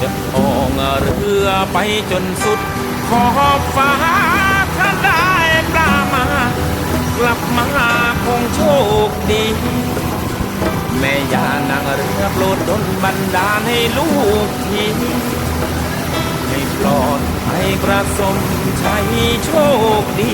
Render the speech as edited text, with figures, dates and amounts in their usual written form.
จะออกเรือไปจนสุดขอบฟ้าถ้าได้ปลามากลับมาคงโชคดีแม่ย่านางเรือโปรดดลบันดาลให้ลูกทีให้ปลอดภัยประสมชัยโชคดี